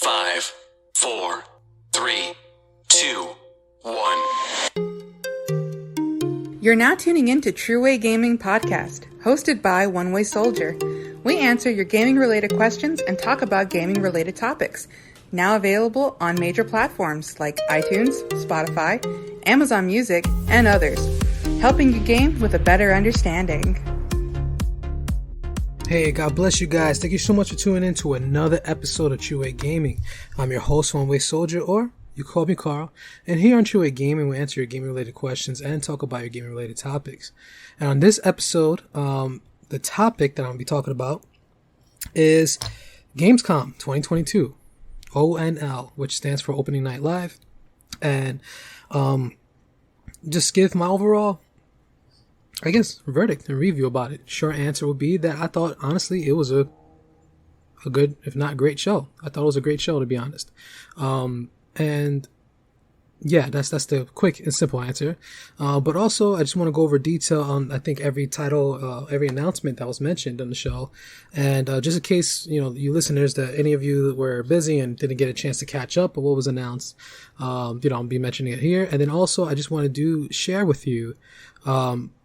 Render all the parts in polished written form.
5, 4, 3, 2, 1. You're now tuning in to True Way Gaming Podcast, hosted by One Way Soldier. We answer your gaming-related questions and talk about gaming-related topics. Now available on major platforms like iTunes, Spotify, Amazon Music, and others, helping you game with a better understanding. Hey, God bless you guys. Thank you so much for tuning in to another episode of True Way Gaming. I'm your host, One Way Soldier, or you call me Carl. And here on True Way Gaming, we answer your gaming-related questions and talk about your gaming-related topics. And on this episode, the topic that I'm going to be talking about is Gamescom 2022, ONL, which stands for Opening Night Live. And just give my overall, I guess, verdict and review about it. Short answer would be that I thought, honestly, it was a good, if not great show. I thought it was a great show, to be honest. And yeah, that's the quick and simple answer. But also, I just want to go over detail on, I think, every title, every announcement that was mentioned on the show. And just in case, you listeners, that any of you were busy and didn't get a chance to catch up on what was announced, I'll be mentioning it here. And then also, I just want to share with you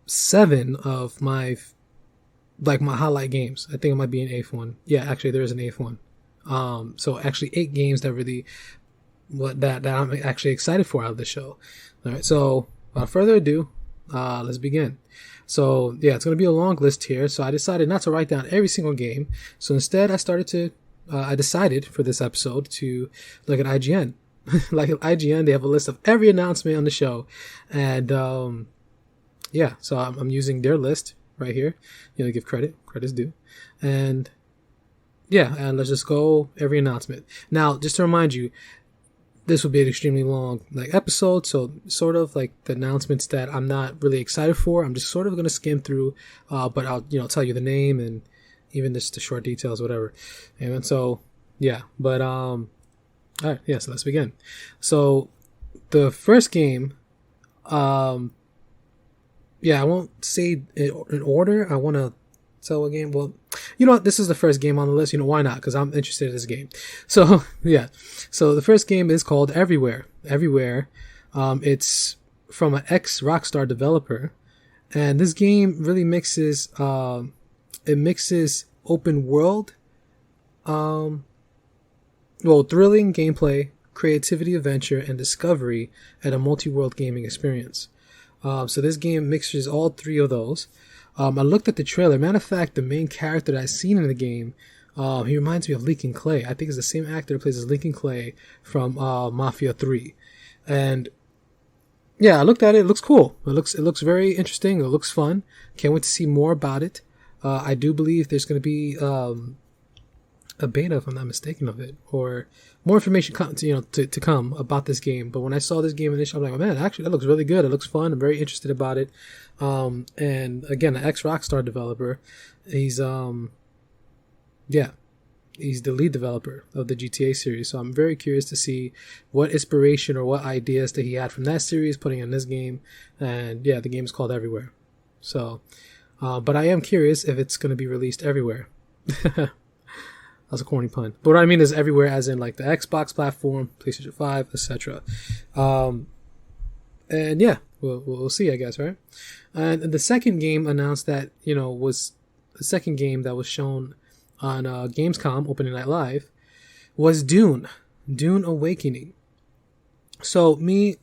7 of my highlight games. I think it might be an 8th one. Yeah, actually, there is an 8th one. So actually 8 games that really, that I'm actually excited for out of the show. All right. So without further ado, let's begin. So yeah, it's going to be a long list here. So I decided not to write down every single game. So instead I decided for this episode to look at IGN. Like at IGN, they have a list of every announcement on the show. And, yeah, so I'm using their list right here. Give credit's due. And yeah, and let's just go every announcement. Now, just to remind you, this will be an extremely long episode, so sort of like the announcements that I'm not really excited for, I'm just sort of going to skim through, but I'll tell you the name and even just the short details, whatever. And so yeah, but all right, yeah, so let's begin. So the first game, yeah, I won't say in order. I want to tell a game. Well, you know what? This is the first game on the list. Why not? Because I'm interested in this game. So, yeah. So the first game is called Everywhere. Everywhere. It's from an ex-Rockstar developer. And this game really mixes, it mixes open world, thrilling gameplay, creativity, adventure, and discovery at a multi-world gaming experience. So this game mixes all 3 of those. I looked at the trailer. Matter of fact, the main character that I've seen in the game, he reminds me of Lincoln Clay. I think it's the same actor that plays as Lincoln Clay from Mafia 3. And yeah, I looked at it. It looks cool. It looks very interesting. It looks fun. Can't wait to see more about it. I do believe there's going to be a beta, if I'm not mistaken, of it, or more information to come about this game. But when I saw this game initially, I'm like, oh, man, actually that looks really good. It looks fun. I'm very interested about it. And again, an ex-Rockstar developer. He's he's the lead developer of the GTA series. So I'm very curious to see what inspiration or what ideas that he had from that series putting in this game. And yeah, the game is called Everywhere. So, but I am curious if it's going to be released everywhere. That's a corny pun. But what I mean is everywhere, as in like the Xbox platform, PlayStation 5, etc. And yeah, we'll see, I guess, right? And the second game announced that, was the second game that was shown on Gamescom Opening Night Live was Dune Awakening. So me,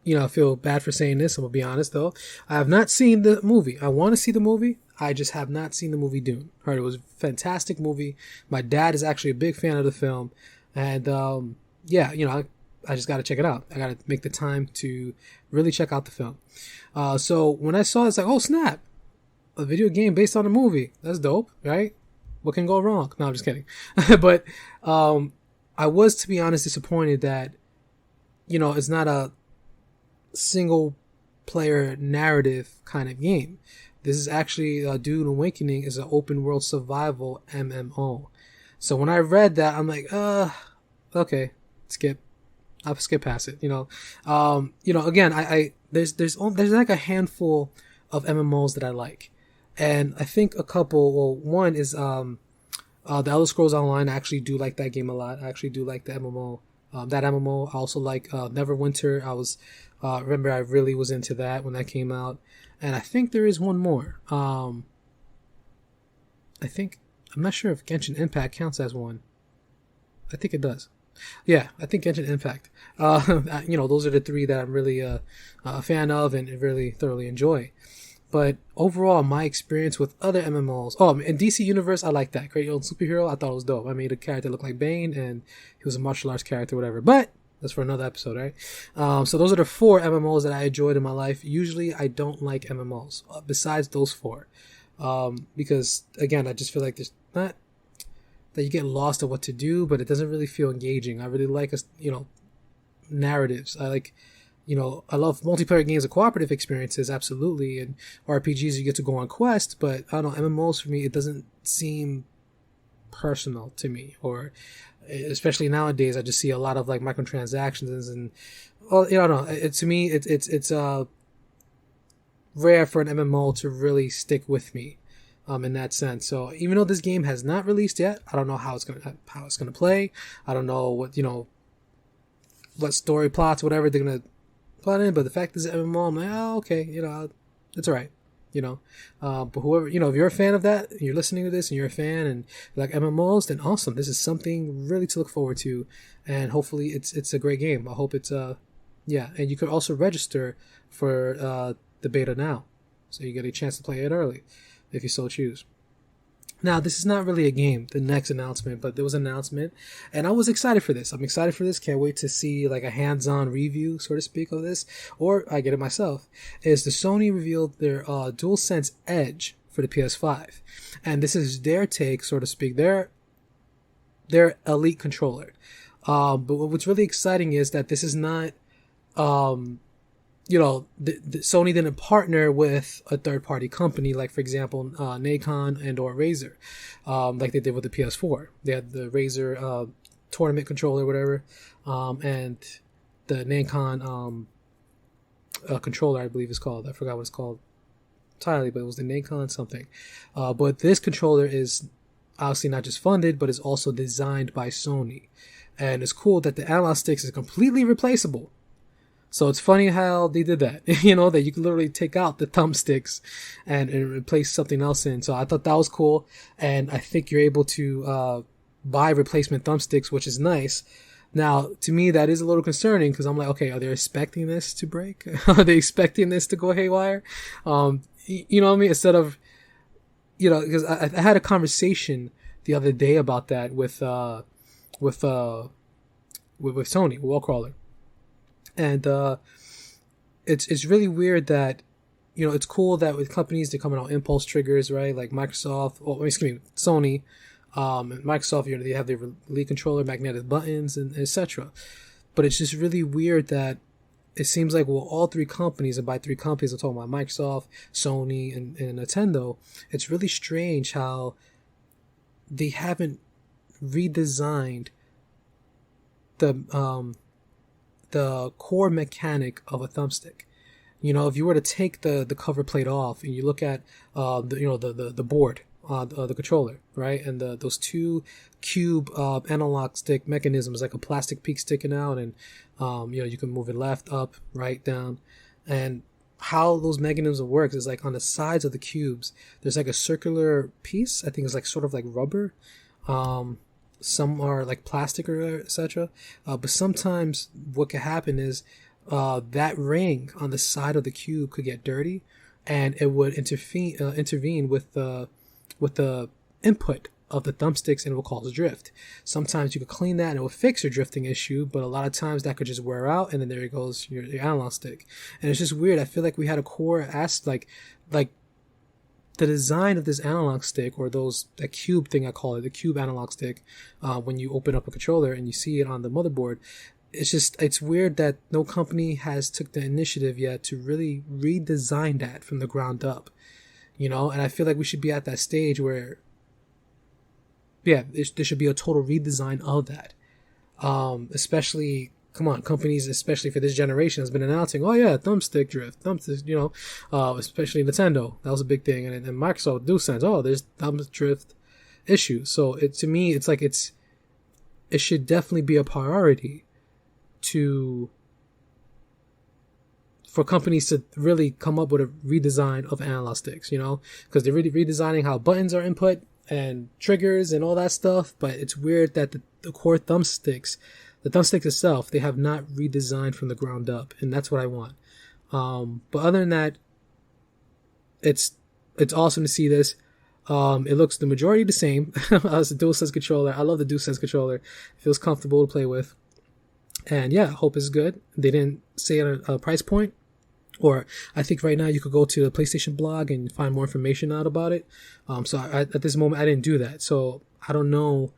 I feel bad for saying this. I'm gonna be honest though. I have not seen the movie. I want to see the movie. I just have not seen the movie Dune. Heard it was a fantastic movie. My dad is actually a big fan of the film. And, yeah, I just got to check it out. I got to make the time to really check out the film. So when I saw it, it's like, oh, snap. A video game based on a movie. That's dope, right? What can go wrong? No, I'm just kidding. But, I was, to be honest, disappointed that, it's not a single player narrative kind of game. This is actually Dune Awakening is an open world survival MMO. So when I read that, I'm like, okay, skip. I'll skip past it. Again, I there's like a handful of MMOs that I like, and I think a couple. Well, one is The Elder Scrolls Online, I actually do like that game a lot. I actually do like the MMO. That MMO, I also like Neverwinter. I was remember I really was into that when that came out, and I think there is one more. I'm not sure if Genshin Impact counts as one. I think it does. Yeah, I think Genshin Impact. Those are the three that I'm really a fan of and really thoroughly enjoy. But overall, my experience with other MMOs... Oh, in DC Universe, I like that. Create Your Own Superhero, I thought it was dope. I made a character look like Bane, and he was a martial arts character, whatever. But that's for another episode, right? So those are the 4 MMOs that I enjoyed in my life. Usually, I don't like MMOs, besides those 4. Because, again, I just feel like there's not... that you get lost of what to do, but it doesn't really feel engaging. I really like, narratives. I like... I love multiplayer games and cooperative experiences, absolutely, and RPGs you get to go on quests, but I don't know, MMOs for me, it doesn't seem personal to me, or especially nowadays, I just see a lot of like microtransactions and, well, I don't know, to me, it's rare for an MMO to really stick with me, in that sense. So even though this game has not released yet, I don't know how it's gonna play. I don't know what story plots, whatever they're gonna in, but the fact is MMO, I'm like, oh, okay, it's alright, but whoever, if you're a fan of that, you're listening to this and you're a fan and you like MMOs, then awesome, this is something really to look forward to, and hopefully it's a great game. I hope it's and you could also register for the beta now, so you get a chance to play it early if you so choose. Now, this is not really a game, the next announcement, but there was an announcement, and I was excited for this. I'm excited for this. Can't wait to see like a hands-on review, so to speak, of this, or I get it myself. Is the Sony revealed their DualSense Edge for the PS5, and this is their take, so to speak, their Elite controller. But what's really exciting is that this is not, the Sony didn't partner with a third-party company, like, for example, Nacon and or Razer, like they did with the PS4. They had the Razer tournament controller, whatever, and the Nacon controller, I believe it's called. I forgot what it's called entirely, but it was the Nacon something. But this controller is obviously not just funded, but is also designed by Sony. And it's cool that the analog sticks is completely replaceable. So it's funny how they did that, that you can literally take out the thumbsticks and replace something else in. So I thought that was cool. And I think you're able to buy replacement thumbsticks, which is nice. Now, to me, that is a little concerning because I'm like, okay, are they expecting this to break? Are they expecting this to go haywire? You know what I mean? Instead of, because I had a conversation the other day about that with Sony, with Wallcrawler. And it's really weird that, it's cool that with companies, they're coming out impulse triggers, right? Like Microsoft, Sony, and Microsoft, they have their Elite controller, magnetic buttons, and etc. But it's just really weird that it seems like, all 3 companies, and by 3 companies, I'm talking about Microsoft, Sony, and Nintendo. It's really strange how they haven't redesigned the core mechanic of a thumbstick. If you were to take the cover plate off and you look at the board, the controller, right, and those 2 cube analog stick mechanisms, like a plastic peak sticking out, and you can move it left, up, right, down, and how those mechanisms works is like on the sides of the cubes, there's like a circular piece. I think it's like sort of like rubber. Some are like plastic or etc. But sometimes what could happen is that ring on the side of the cube could get dirty, and it would intervene with the input of the thumbsticks, and it will cause drift. Sometimes you could clean that and it will fix your drifting issue, but a lot of times that could just wear out, and then there goes your analog stick. And it's just weird. I feel like we had a core like the design of this analog stick, or that cube thing, I call it, the cube analog stick, when you open up a controller and you see it on the motherboard, it's weird that no company has took the initiative yet to really redesign that from the ground up, and I feel like we should be at that stage where, there should be a total redesign of that, especially, come on, companies, especially for this generation, has been announcing, thumbstick drift, especially Nintendo. That was a big thing. And Microsoft DualSense, there's thumb drift, issue. So to me, it's like it should definitely be a priority for companies to really come up with a redesign of analog sticks, because they're really redesigning how buttons are input and triggers and all that stuff. But it's weird that the core thumbsticks, the thumbstick itself, they have not redesigned from the ground up, and that's what I want. But other than that, it's awesome to see this. It looks the majority the same as the DualSense controller. I love the DualSense controller. It feels comfortable to play with. And yeah, I hope it's good. They didn't say a price point. Or I think right now you could go to the PlayStation blog and find more information out about it. So at this moment, I didn't do that. So I don't know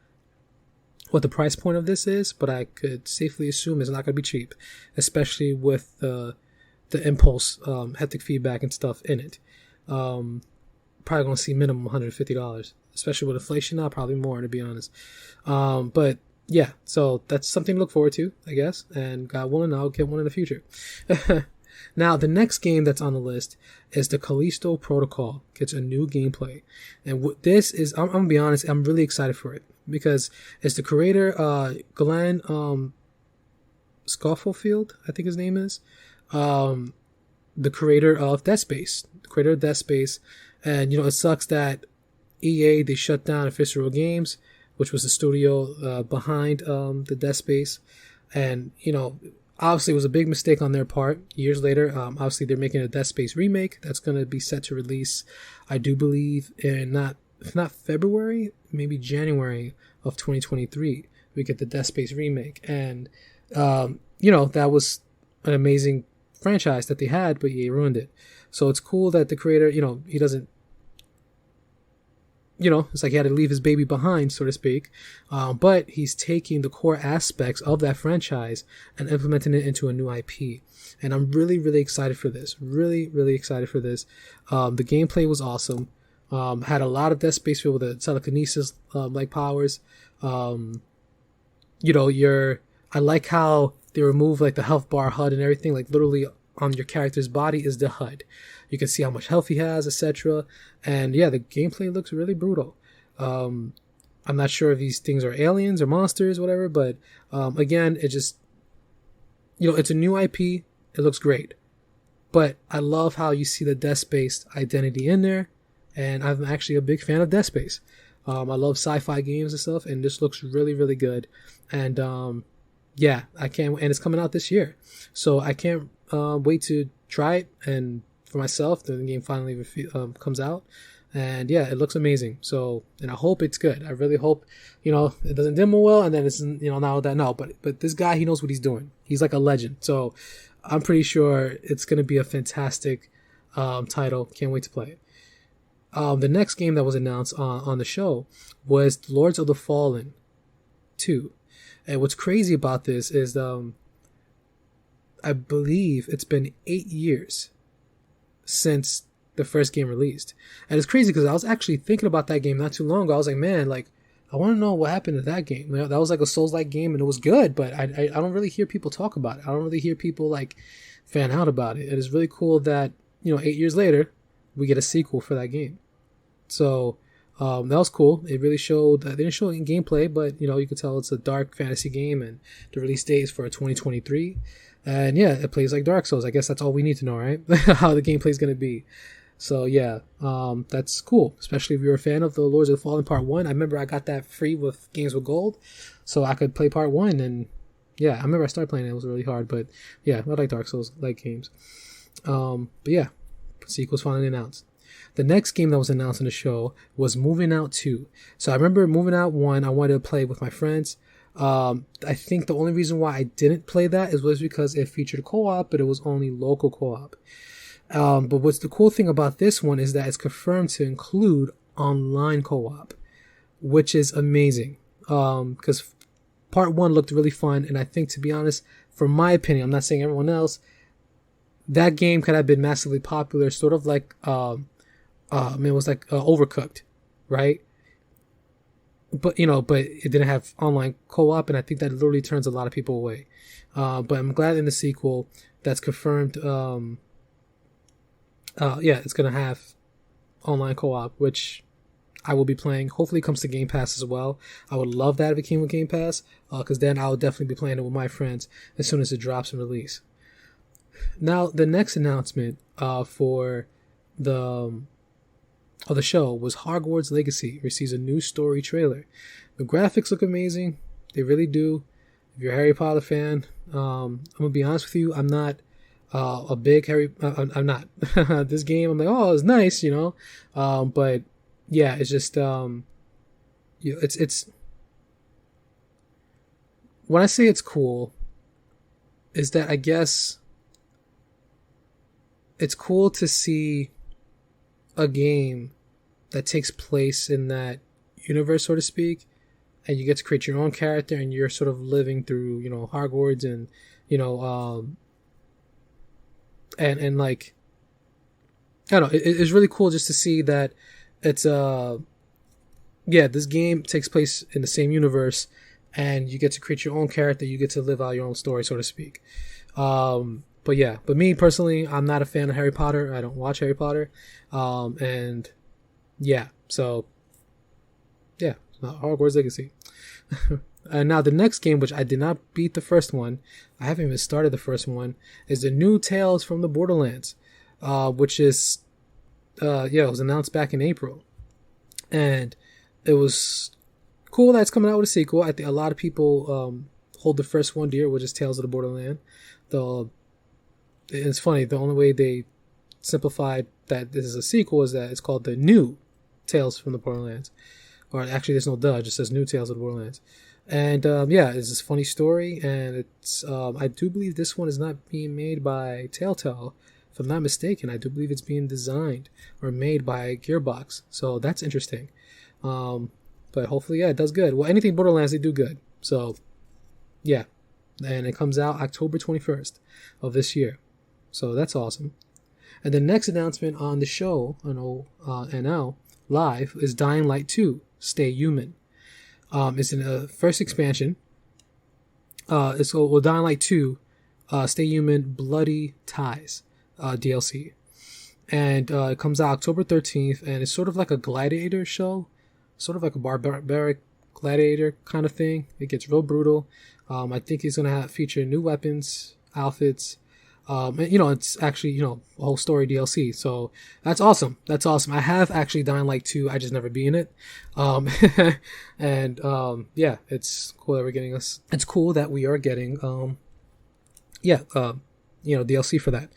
what the price point of this is, but I could safely assume it's not going to be cheap, especially with the impulse haptic feedback and stuff in it. Probably going to see minimum $150, especially with inflation now, probably more, to be honest. But yeah, so that's something to look forward to, I guess. And God willing, I'll get one in the future. Now, the next game that's on the list is the Kalisto Protocol. Gets a new gameplay. And what this is, I'm going to be honest, I'm really excited for it. Because it's the creator, Glenn Schofield, I think his name is. The creator of Dead Space. And, it sucks that EA, they shut down Visceral Games, which was the studio behind the Dead Space. And, obviously it was a big mistake on their part. Years later, obviously they're making a Dead Space remake that's going to be set to release, I do believe, in if not February, maybe January of 2023. We get the Dead Space remake. And, that was an amazing franchise that they had, but EA ruined it. So it's cool that the creator, he doesn't, it's like he had to leave his baby behind, so to speak. But he's taking the core aspects of that franchise and implementing it into a new IP. And I'm really, really excited for this. Really, really excited for this. The gameplay was awesome. Had a lot of Dead Space filled with the telekinesis like powers. I like how they remove like the health bar HUD and everything. Like literally on your character's body is the HUD. You can see how much health he has, etc. And yeah, the gameplay looks really brutal. I'm not sure if these things are aliens or monsters, whatever, but again, it just, it's a new IP. It looks great. But I love how you see the Dead Space identity in there, and I'm actually a big fan of Dead Space. I love sci-fi games and stuff, and this looks really, really good. And yeah, I can't, and it's coming out this year, so I can't wait to try it and for myself. The game finally comes out, and yeah, it looks amazing. So, and I hope it's good. I really hope it doesn't demo well, and then it's now that no, but this guy, he knows what he's doing. He's like a legend. So I'm pretty sure it's gonna be a fantastic title. Can't wait to play it. The next game that was announced on the show was Lords of the Fallen 2. And what's crazy about this is I believe it's been 8 years since the first game released. And it's crazy because I was actually thinking about that game not too long ago. I was like, man, like, I want to know what happened to that game. That was like a Souls-like game, and it was good, but I don't really hear people talk about it. I don't really hear people like fan out about it. It is really cool that 8 years later we get a sequel for that game. So that was cool. It really showed. They didn't show it in gameplay, but you could tell it's a dark fantasy game, and the release date is for 2023. And yeah, it plays like Dark Souls. I guess that's all we need to know, right? How the gameplay is going to be. So yeah, that's cool. Especially if you're a fan of the Lords of the Fallen Part 1. I remember I got that free with Games with Gold, so I could play Part 1. And yeah, I remember I started playing it. It was really hard, but yeah, I like Dark Souls like games. But yeah, sequel's finally announced. The next game that was announced in the show was Moving Out 2. So I remember Moving Out 1, I wanted to play with my friends. I think the only reason why I didn't play that was because it featured co-op, but it was only local co-op. But what's the cool thing about this one is that it's confirmed to include online co-op, which is amazing. Because part 1 looked really fun, and I think, to be honest, from my opinion, I'm not saying everyone else, that game could have been massively popular, sort of like it was like Overcooked, right? But but it didn't have online co-op, and I think that literally turns a lot of people away. But I'm glad in the sequel that's confirmed. It's gonna have online co-op, which I will be playing. Hopefully it comes to Game Pass as well. I would love that if it came with Game Pass, because then I would definitely be playing it with my friends as soon as it drops and release. Now, the next announcement for the show was Hogwarts Legacy receives a new story trailer. The graphics look amazing. They really do. If you're a Harry Potter fan, I'm going to be honest with you, I'm not a big I'm not. This game, I'm like, oh, it's nice, but yeah, it's just, it's, when I say it's cool, is that I guess it's cool to see a game that takes place in that universe, so to speak, and you get to create your own character and you're sort of living through, Hogwarts and, and like, I don't know, it's really cool just to see that it's, this game takes place in the same universe and you get to create your own character, you get to live out your own story, so to speak. But me personally, I'm not a fan of Harry Potter. I don't watch Harry Potter. Hogwarts Legacy. And now the next game, which I did not beat the first one, I haven't even started the first one, is the new Tales from the Borderlands, which is, it was announced back in April. And it was cool that it's coming out with a sequel. I think a lot of people hold the first one dear, which is Tales of the Borderland. It's funny, the only way they simplified that this is a sequel is that it's called the new Tales from the Borderlands. Or actually, there's no duh, it just says New Tales of the Borderlands. And it's this funny story, and it's I do believe this one is not being made by Telltale. If I'm not mistaken, I do believe it's being designed or made by Gearbox. So that's interesting. But hopefully, it does good. Well, anything Borderlands, they do good. So, yeah. And it comes out October 21st of this year. So that's awesome. And the next announcement on the show, on ONL Live, is Dying Light 2, Stay Human. It's in the first expansion. It's called Dying Light 2, Stay Human, Bloody Ties, DLC. And it comes out October 13th, and it's sort of like a gladiator show, sort of like a barbaric gladiator kind of thing. It gets real brutal. I think he's going to feature new weapons, outfits. It's actually, a whole story DLC. So that's awesome. That's awesome. I have actually Dying Light 2. I just never be in it. It's cool that we're getting us. It's cool that we are getting, DLC for that.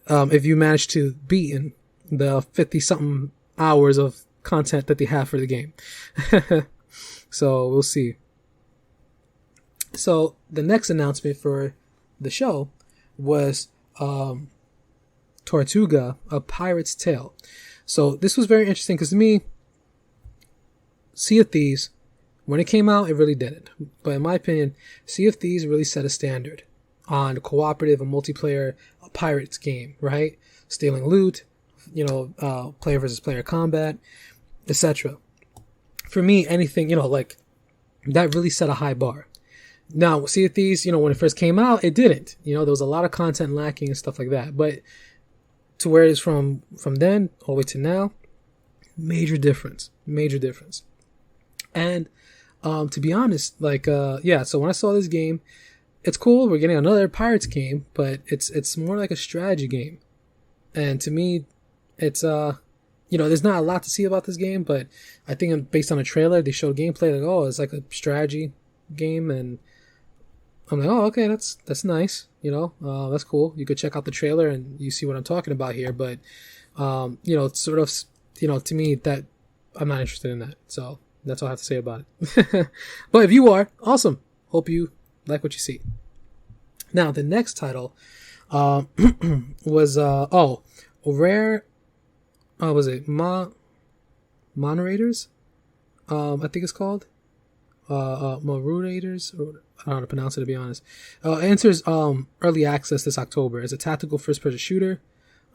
If you manage to beat in the 50 something hours of content that they have for the game. So we'll see. So the next announcement for the show was Tortuga, A Pirate's Tale. So this was very interesting because to me, Sea of Thieves, when it came out, it really didn't. But in my opinion, Sea of Thieves really set a standard on cooperative and multiplayer pirates game, right? Stealing loot, player versus player combat, etc. For me, anything, that really set a high bar. Now, Sea of Thieves, when it first came out, it didn't. There was a lot of content lacking and stuff like that. But to where it is from then all the way to now, major difference. And to be honest, so when I saw this game, it's cool. We're getting another Pirates game, but it's more like a strategy game. And to me, it's there's not a lot to see about this game, but I think based on a trailer, they showed gameplay it's like a strategy game, and I'm like, oh, okay, that's nice, that's cool. You could check out the trailer and you see what I'm talking about here, but it's sort of, to me, that I'm not interested in that. So that's all I have to say about it. But if you are, awesome. Hope you like what you see. Now, the next title was Rare. Was it Moderators? I think it's called Moderators. I don't know how to pronounce it, to be honest. It enters early access this October. It's a tactical first-person shooter,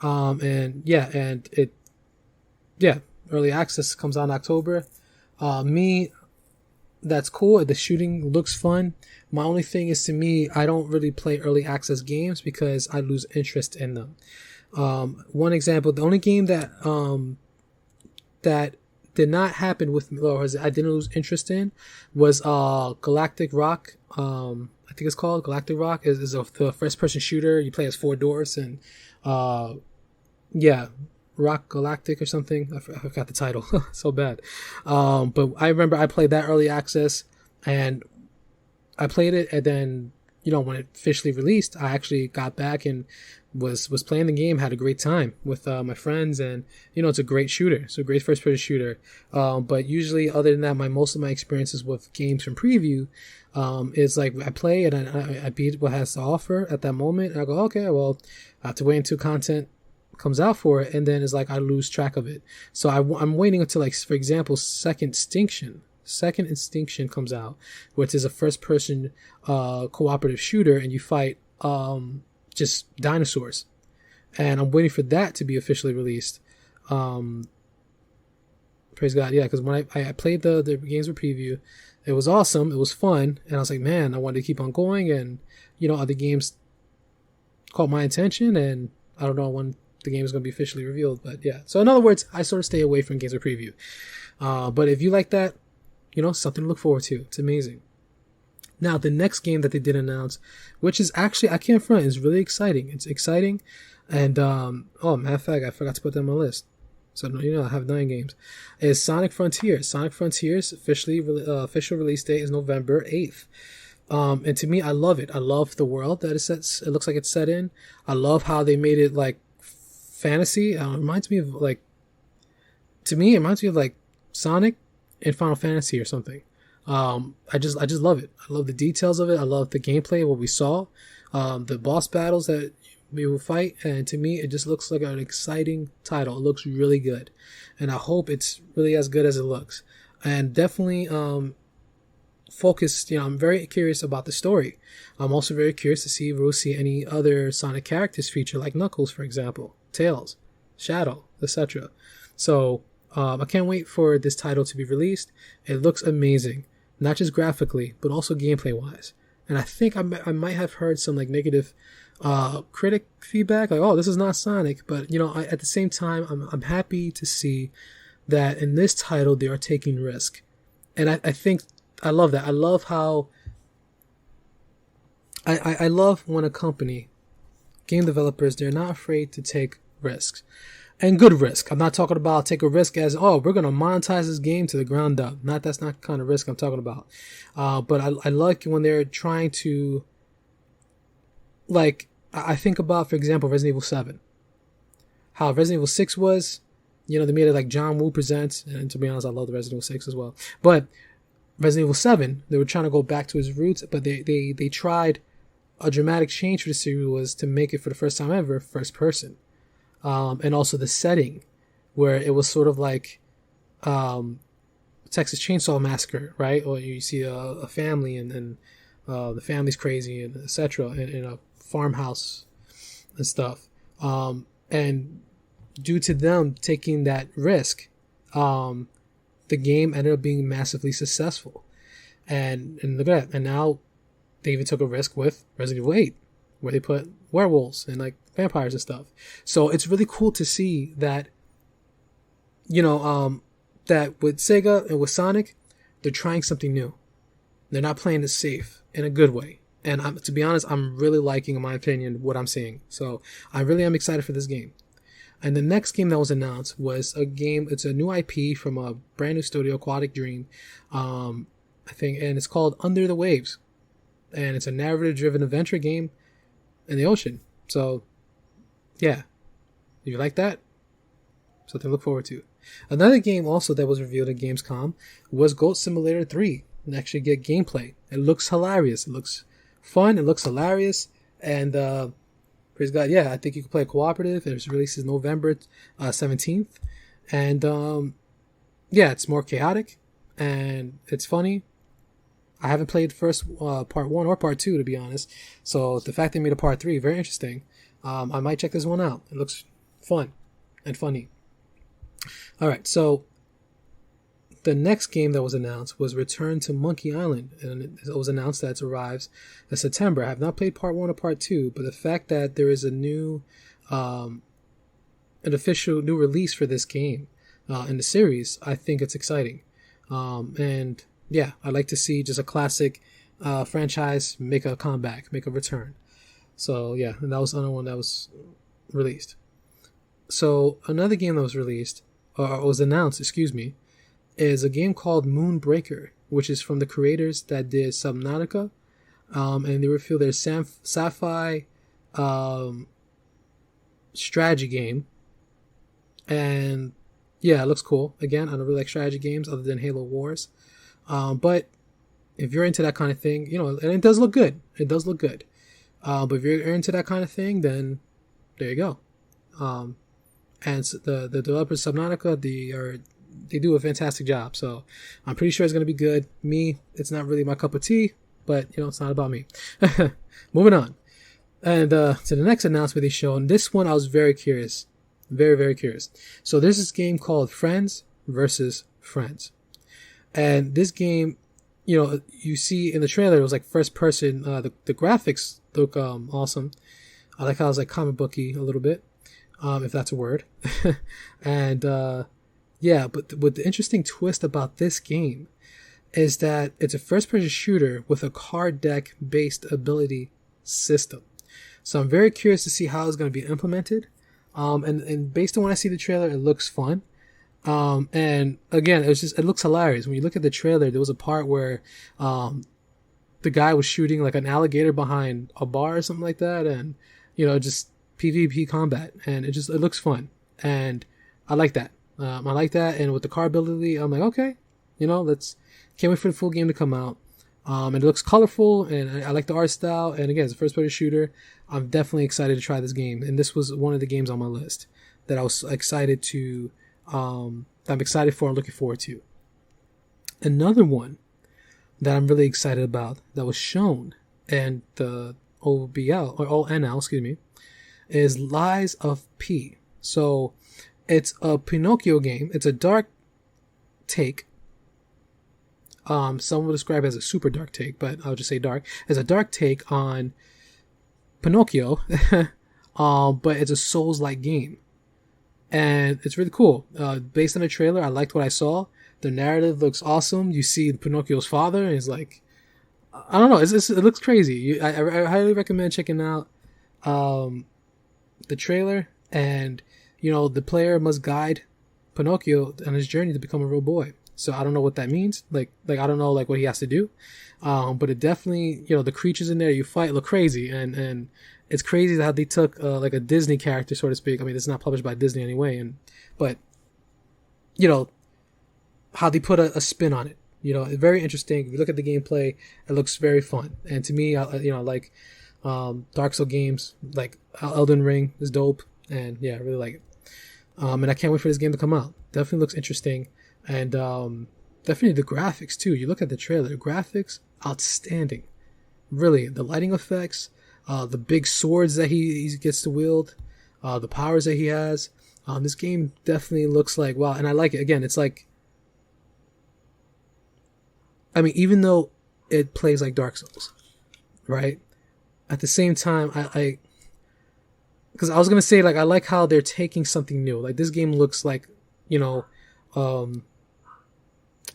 early access comes out in October. That's cool. The shooting looks fun. My only thing is, to me, I don't really play early access games because I lose interest in them. One example, the only game that did not happen with me, or I didn't lose interest in, was Galactic Rock. I think it's called Galactic Rock. Is the first person shooter. You play as 4 dwarfs, and yeah, Rock Galactic or something. I forgot the title. So bad. But I remember I played that early access, and I played it, and then, you know, when it officially released, I actually got back and was playing the game, had a great time with my friends, and, you know, it's a great shooter. It's a great first person shooter. But usually, other than that, most of my experiences with games from preview is like I play and I beat what has to offer at that moment, and I go, okay, well, I have to wait until content comes out for it, and then it's like I lose track of it. So I'm waiting until, like, for example, Second Extinction comes out, which is a first person cooperative shooter, and you fight just dinosaurs, and I'm waiting for that to be officially released. Praise God. Yeah, because when I played the games for preview, it was awesome, it was fun, and I was like, man, I wanted to keep on going, and, you know, other games caught my attention, and I don't know when the game is going to be officially revealed, but yeah. So in other words, I sort of stay away from games for preview. But if you like that, you know, something to look forward to. It's amazing. Now, the next game that they did announce, which is actually, I can't front, is really exciting. It's exciting. And, matter of fact, I forgot to put that on my list. So, you know, I have 9 games. Is Sonic Frontiers. Sonic Frontiers, official release date is November 8th. And to me, I love it. I love the world that it looks like it's set in. I love how they made it, like, fantasy. It reminds me of, like, Sonic in Final Fantasy or something. I just love it. I love the details of it. I love the gameplay, what we saw, the boss battles that we will fight, and to me, it just looks like an exciting title. It looks really good, and I hope it's really as good as it looks. And definitely focused. You know, I'm very curious about the story. I'm also very curious to see if we'll see any other Sonic characters feature, like Knuckles, for example, Tails, Shadow, etc. So I can't wait for this title to be released. It looks amazing, not just graphically, but also gameplay-wise. And I think I might have heard some, like, negative critic feedback, like, oh, this is not Sonic. But, you know, at the same time, I'm happy to see that in this title they are taking risk. And I think I love that. I love how I love when a company, game developers, they're not afraid to take risks. And good risk. I'm not talking about take a risk as, oh, we're going to monetize this game to the ground up. That's not the kind of risk I'm talking about. But I like when they're trying to, like, I think about, for example, Resident Evil 7. How Resident Evil 6 was, you know, they made it like John Woo Presents. And to be honest, I love the Resident Evil 6 as well. But Resident Evil 7, they were trying to go back to his roots, but they tried a dramatic change for the series was to make it, for the first time ever, first person. And also the setting, where it was sort of like Texas Chainsaw Massacre, right? Or you see a family, and then the family's crazy, and etc. in a farmhouse and stuff. And due to them taking that risk, the game ended up being massively successful. And look at that. And now they even took a risk with Resident Evil 8, where they put werewolves and, like, vampires and stuff. So it's really cool to see that, you know, that with Sega and with Sonic, they're trying something new. They're not playing it safe in a good way. And to be honest, I'm really liking, in my opinion, what I'm seeing. So I really am excited for this game. And the next game that was announced was a game, it's a new IP from a brand new studio, Aquatic Dream, I think, and it's called Under the Waves. And it's a narrative-driven adventure game in the ocean. So, yeah. If you like that, something to look forward to. Another game also that was revealed at Gamescom was Goat Simulator 3. And actually get gameplay. It looks hilarious. It looks fun. It looks hilarious. And, praise God, yeah, I think you can play cooperative. It was released November 17th. And, yeah, it's more chaotic. And it's funny. I haven't played the first part 1 or part 2, to be honest. So the fact they made a part 3, very interesting. I might check this one out. It looks fun and funny. All right, so the next game that was announced was Return to Monkey Island, and it was announced that it arrives in September. I have not played part 1 or part 2, but the fact that there is a new, an official new release for this game in the series, I think it's exciting. And yeah, I'd like to see just a classic franchise make a comeback, make a return. So yeah, and that was another one that was released. So another game that was released, or was announced, is a game called Moonbreaker, which is from the creators that did Subnautica, and they revealed their sci-fi strategy game. And yeah, it looks cool. Again, I don't really like strategy games other than Halo Wars, but if you're into that kind of thing, and it does look good. It does look good. But if you're into that kind of thing, then there you go. And so the developers Subnautica, they do a fantastic job. So I'm pretty sure it's going to be good. It's not really my cup of tea, but it's not about me. Moving on. And to the next announcement they showed, and this one I was very curious. Very, very curious. So there's this game called Friends versus Friends. And this game, you see in the trailer, it was like first person. The graphics look awesome. I like how it's like comic booky a little bit, if that's a word. And yeah, but what the interesting twist about this game is that it's a first person shooter with a card deck based ability system. So I'm very curious to see how it's going to be implemented. And based on when I see the trailer, it looks fun. And again, it looks hilarious. When you look at the trailer, there was a part where, the guy was shooting like an alligator behind a bar or something like that. And, just PvP combat, and it looks fun. And I like that. I like that. And with the car ability, I'm like, okay, can't wait for the full game to come out. And it looks colorful, and I like the art style. And again, it's a first person shooter. I'm definitely excited to try this game. And this was one of the games on my list that I was excited to, I'm excited for and looking forward to. Another one that I'm really excited about that was shown and the OBL or ONL, is Lies of P. So it's a Pinocchio game. It's a dark take. Some will describe it as a super dark take, but I'll just say dark. It's a dark take on Pinocchio, but it's a Souls-like game. And it's really cool. Based on the trailer, I liked what I saw. The narrative looks awesome. You see Pinocchio's father, and it's like, I don't know, it looks crazy. I highly recommend checking out the trailer. And, the player must guide Pinocchio on his journey to become a real boy. So I don't know what that means. Like I don't know what he has to do. But it definitely, the creatures in there you fight look crazy, and it's crazy how they took like a Disney character, so to speak. I mean, it's not published by Disney anyway, but how they put a spin on it. It's very interesting. If you look at the gameplay, it looks very fun. And to me, I like Dark Souls games, like Elden Ring is dope, and yeah, I really like it. And I can't wait for this game to come out. Definitely looks interesting. And definitely the graphics too. You look at the trailer, the graphics, outstanding. Really, the lighting effects, the big swords that he gets to wield, the powers that he has. This game definitely looks like, wow. And I like it. Again, it's like, I mean, even though it plays like Dark Souls, right? At the same time, because I was going to say, like, I like how they're taking something new. Like, this game looks like,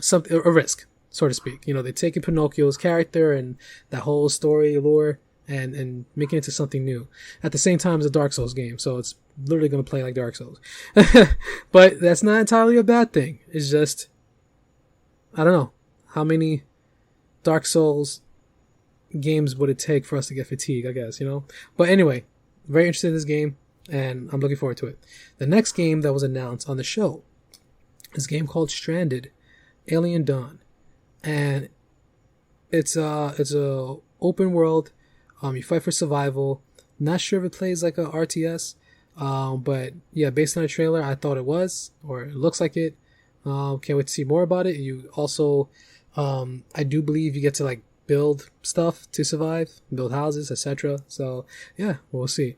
something, a risk, so to speak. They're taking Pinocchio's character and that whole story lore and making it into something new. At the same time, it's a Dark Souls game, so it's literally going to play like Dark Souls. But that's not entirely a bad thing. It's just, I don't know, how many Dark Souls games would it take for us to get fatigued, I guess, But anyway, very interested in this game, and I'm looking forward to it. The next game that was announced on the show is a game called Stranded: Alien Dawn, and it's a open world. You fight for survival. Not sure if it plays like a RTS, but yeah, based on the trailer, I thought it was, or it looks like it. Can't wait to see more about it. You also, I do believe you get to like build stuff to survive, build houses, etc. So yeah, we'll see.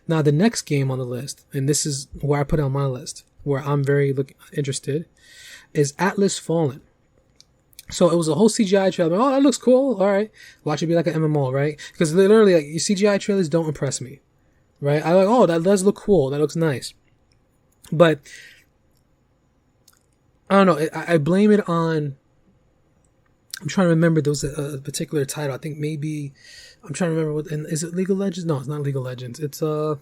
Now the next game on the list, and this is where I put it on my list, where I'm very interested, is Atlas Fallen. So it was a whole CGI trailer. Oh, that looks cool. All right, watch it be like an MMO, right? Because literally, like, CGI trailers don't impress me, right? I like, oh, that does look cool. That looks nice. But I don't know. I blame it on. I'm trying to remember. There was a particular title. I think maybe I'm trying to remember what. And is it League of Legends? No, it's not League of Legends. It's oh,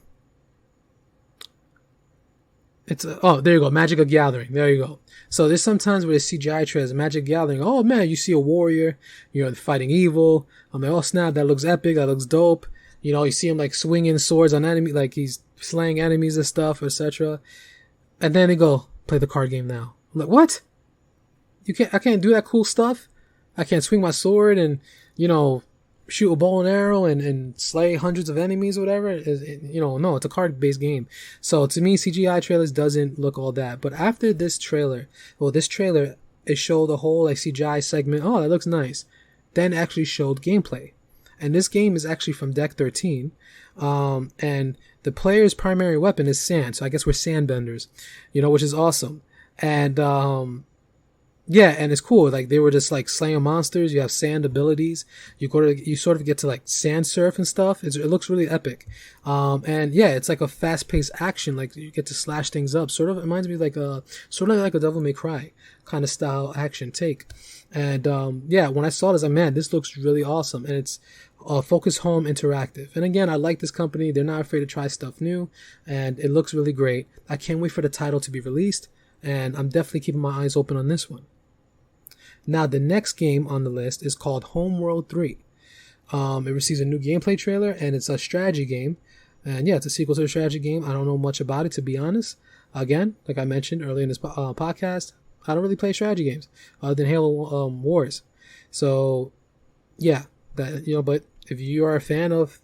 there you go, Magic the Gathering. There you go. So there's sometimes where the CGI trailers, Magic the Gathering. Oh man, you see a warrior, you know, fighting evil. I'm like, oh snap, that looks epic. That looks dope. You know, you see him like swinging swords on enemy, like he's slaying enemies and stuff, etc. And then they go, play the card game now. I'm like, what? I can't do that cool stuff. I can't swing my sword and, you know, shoot a bow and arrow and slay hundreds of enemies or whatever. You know, no, it's a card-based game. So to me, CGI trailers doesn't look all that. But after this trailer, it showed a whole like CGI segment. Oh, that looks nice. Then actually showed gameplay. And this game is actually from Deck 13. And the player's primary weapon is sand. So I guess we're sandbenders, you know, which is awesome. And, yeah, and it's cool. Like they were just like slaying monsters. You have sand abilities. You sort of get to like sand surf and stuff. It looks really epic. And yeah, it's like a fast paced action. Like you get to slash things up. Sort of reminds me like sort of like a Devil May Cry kind of style action take. And, yeah, when I saw this, man, this looks really awesome. And it's, Focus Home Interactive. And again, I like this company. They're not afraid to try stuff new and it looks really great. I can't wait for the title to be released. And I'm definitely keeping my eyes open on this one. Now, the next game on the list is called Homeworld 3. It receives a new gameplay trailer, and it's a strategy game. And yeah, it's a sequel to a strategy game. I don't know much about it, to be honest. Again, like I mentioned earlier in this podcast, I don't really play strategy games other than Halo Wars. So, yeah, that, you know, but if you are a fan of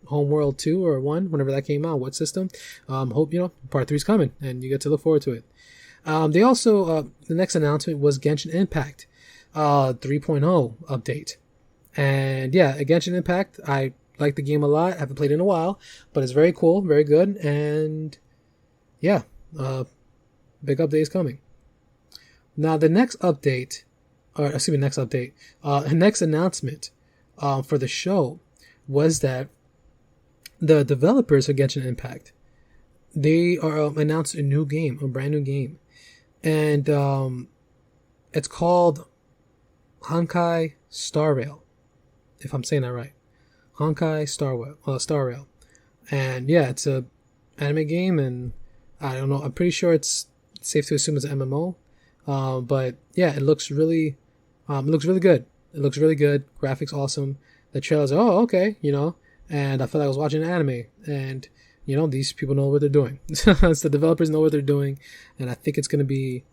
Homeworld 2 or 1, whenever that came out, what system, hope, you know, part 3 is coming, and you get to look forward to it. They also, the next announcement was Genshin Impact 3.0 update. And yeah, Genshin Impact, I like the game a lot. I haven't played it in a while, but it's very cool, very good. And yeah, big update is coming. Now the next update, next announcement for the show was that the developers of Genshin Impact, they are announced a new game, a brand new game. And it's called Honkai Star Rail, if I'm saying that right. Honkai Star Rail. And yeah, it's a anime game, and I don't know, I'm pretty sure it's safe to assume it's an MMO. But yeah, it looks really good. It looks really good. Graphics awesome. The trailer's oh, okay, you know, and I felt like I was watching an anime, and you know, these people know what they're doing. So the developers know what they're doing, and I think it's going to be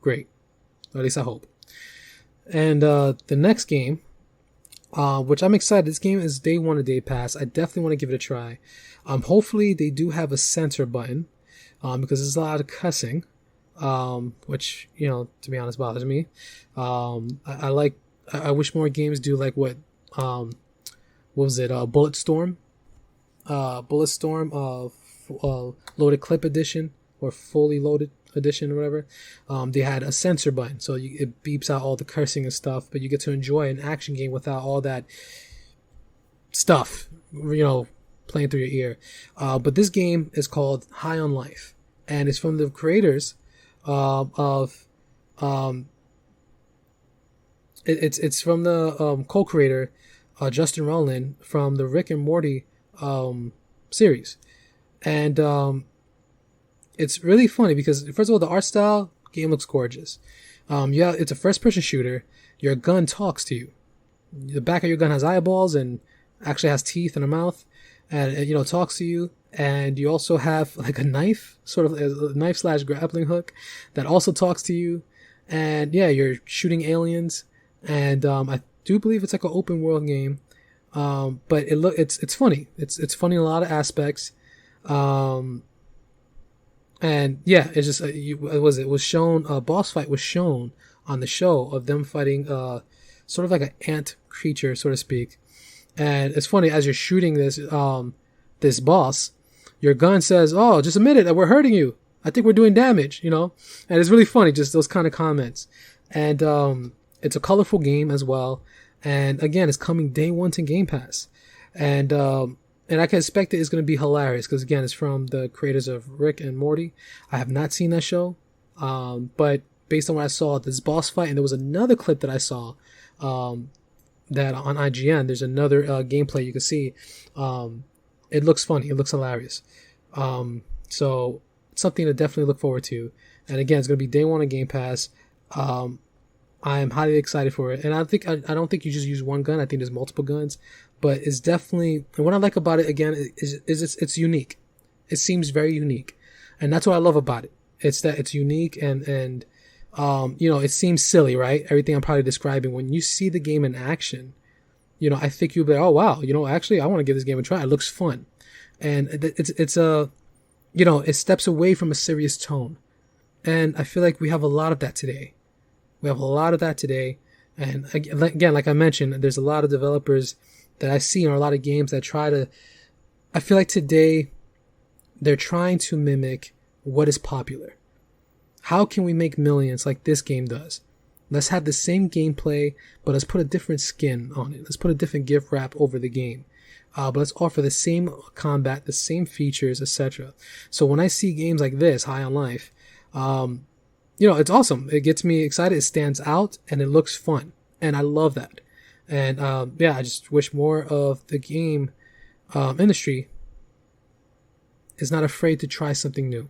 great. Or at least I hope. And the next game, which I'm excited. This game is day 1 of Day Pass. I definitely want to give it a try. Hopefully they do have a censor button, because there's a lot of cussing, which, you know, to be honest, bothers me. I wish more games do like what was it? Bulletstorm loaded clip edition or fully loaded edition or whatever. They had a censor button, so it beeps out all the cursing and stuff, but you get to enjoy an action game without all that stuff, you know, playing through your ear. But this game is called High on Life, and it's from the creators it's from the co-creator Justin Roiland from the Rick and Morty series. And it's really funny because, first of all, the art style, game looks gorgeous. Yeah, it's a first-person shooter. Your gun talks to you. The back of your gun has eyeballs and actually has teeth and a mouth, and you know, talks to you. And you also have like a knife, sort of a knife / grappling hook that also talks to you. And yeah, you're shooting aliens. And I do believe it's like an open world game. But it's funny. It's funny in a lot of aspects. And yeah, it's just it was shown, a boss fight was shown on the show of them fighting sort of like an ant creature, so to speak. And it's funny, as you're shooting this boss, your gun says, "Oh, just admit it, we're hurting you. I think we're doing damage," you know? And it's really funny, just those kind of comments. And it's a colorful game as well. And again, it's coming day 1 to Game Pass. And I can expect it's going to be hilarious because, again, it's from the creators of Rick and Morty. I have not seen that show. But based on what I saw, this boss fight, and there was another clip that I saw, that on IGN, there's another gameplay you can see. It looks funny. It looks hilarious. So it's something to definitely look forward to. And again, it's going to be day one on Game Pass. I am highly excited for it. And I don't think you just use one gun. I think there's multiple guns. But it's definitely, and what I like about it, again, is it's unique. It seems very unique. And that's what I love about it. It's that it's unique and it seems silly, right? Everything I'm probably describing. When you see the game in action, I think you'll be like, oh, wow, actually, I want to give this game a try. It looks fun. And it steps away from a serious tone. And I feel like we have a lot of that today. And again, like I mentioned, there's a lot of developers that I see, or a lot of games that I feel like today they're trying to mimic what is popular. How can we make millions like this game does? Let's have the same gameplay, but let's put a different skin on it. Let's put a different gift wrap over the game. But let's offer the same combat, the same features, etc. So when I see games like this, High on Life, it's awesome. It gets me excited. It stands out and it looks fun. And I love that. And I just wish more of the game industry is not afraid to try something new.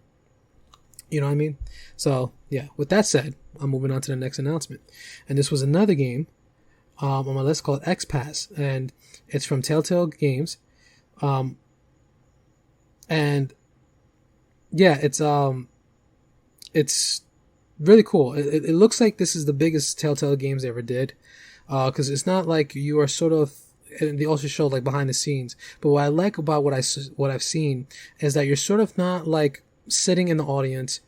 You know what I mean? So, yeah, with that said, I'm moving on to the next announcement. And this was another game on my list called Xpass. And it's from Telltale Games. It's really cool. It looks like this is the biggest Telltale Games they ever did. Because it's not like you are sort of, and they also show like behind the scenes. But what I like about what I've seen is that you're sort of not like sitting in the audience,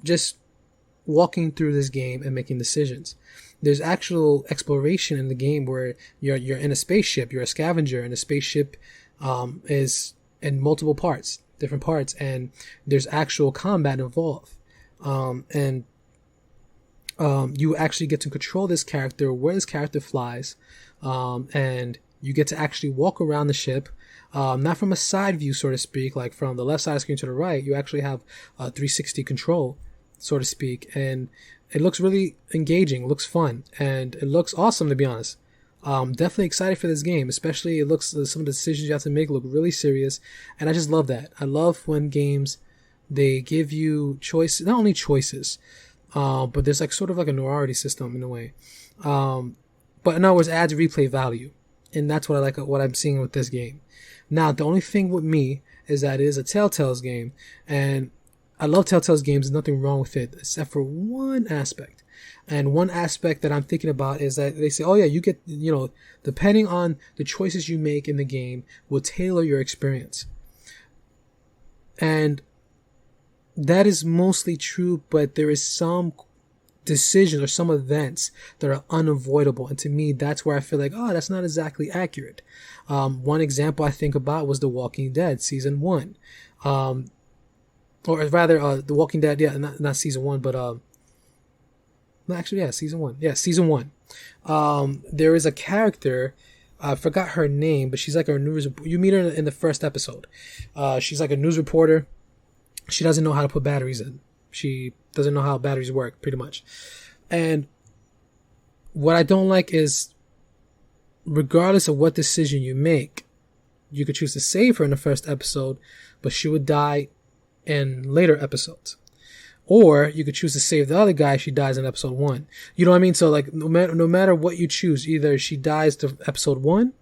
just walking through this game and making decisions. There's actual exploration in the game where you're in a spaceship, you're a scavenger, and the spaceship is in multiple parts, different parts, and there's actual combat involved. You actually get to control this character, where this character flies, and you get to actually walk around the ship, not from a side view, so to speak, like from the left side of the screen to the right. You actually have 360 control, so to speak, and it looks really engaging, looks fun, and it looks awesome, to be honest. Definitely excited for this game, especially it looks, some of the decisions you have to make look really serious, and I just love that. I love when games, they give you choice, not only choices, but there's like sort of like a noirity system in a way. But in other words, it adds replay value. And that's what I like, what I'm seeing with this game. Now, the only thing with me is that it is a Telltale's game. And I love Telltale's games. There's nothing wrong with it, except for one aspect. And one aspect that I'm thinking about is that they say, oh yeah, you get, depending on the choices you make in the game will tailor your experience. And that is mostly true, but there is some decisions or some events that are unavoidable. And to me, that's where I feel like, oh, that's not exactly accurate. One example I think about was The Walking Dead Season 1. Or rather, The Walking Dead, not Season 1, but Season 1. Yeah, Season 1. There is a character, I forgot her name, but she's like a news, you meet her in the first episode. She's like a news reporter. She doesn't know how to put batteries in. She doesn't know how batteries work, pretty much. And what I don't like is, regardless of what decision you make, you could choose to save her in the first episode, but she would die in later episodes. Or you could choose to save the other guy, she dies in episode 1. You know what I mean? So like, no matter what you choose, either she dies to episode 1,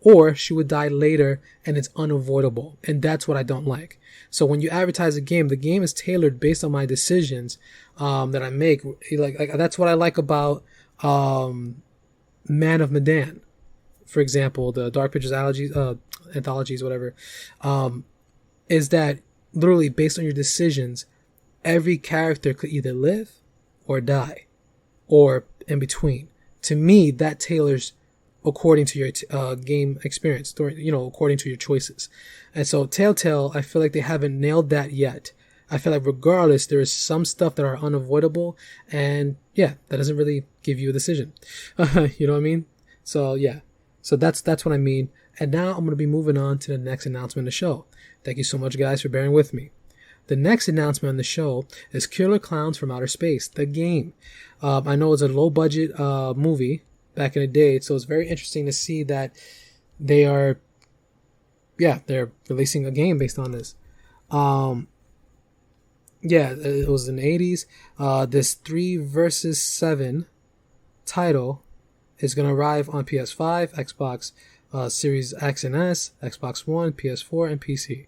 or she would die later and it's unavoidable. And that's what I don't like. So when you advertise the game is tailored based on my decisions that I make. Like that's what I like about Man of Medan, for example, the Dark Pictures anthologies, whatever, is that literally based on your decisions, every character could either live or die, or in between. To me, that tailors according to your game experience, according to your choices. And so Telltale, I feel like they haven't nailed that yet. I feel like regardless, there is some stuff that are unavoidable, and yeah, that doesn't really give you a decision. You know what I mean? So yeah, so that's what I mean. And now I'm going to be moving on to the next announcement of the show. Thank you so much, guys, for bearing with me. the next announcement on the show is Killer Clowns from Outer Space, the game. I know it's a low budget movie back in the day, so it's very interesting to see that they're releasing a game based on this. It was in the 80s. This 3 versus 7 title is going to arrive on PS5, Xbox Series X and S, Xbox One, PS4, and PC